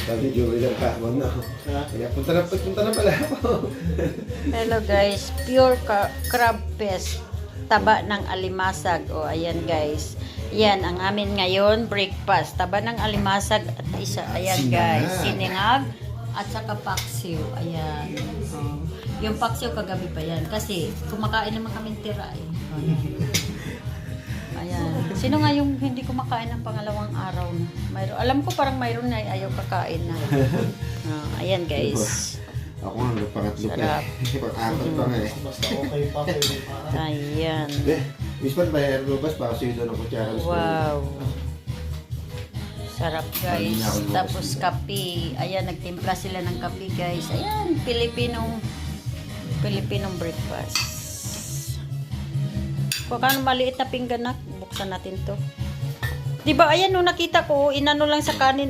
Sabi Joey lang kahapon na. Kaya punta na pala ako. Hello guys, pure crab paste. Taba ng alimasag. O, ayan guys. Yan, ang amin ngayon, breakfast. Taba ng alimasag at isa, ayan guys, siningag at saka paksiw. Ayan. O, yung paksiw kagabi pa yan. Kasi, kumakain naman kami tira eh. O, ayan. Sino nga yung hindi kumakain ng pangalawang araw na? Mayroon. Alam ko parang mayroon na ayaw kakain na. Ayan guys. Ako nga, pangatlo pa Sarap. eh. Pang-apat pa nga eh. Basta okay pa kayo. Ayan. Miss Pat, may aerobas para sa'yo doon ang kutsara. Wow. Sarap guys. Tapos kape. Ayan, nagtimpla sila ng kape guys. Ayan, Pilipinong breakfast. Kung kano maliit na pinggan na, buksan natin to. Diba, ayan no, nakita ko, inano lang sa kanin.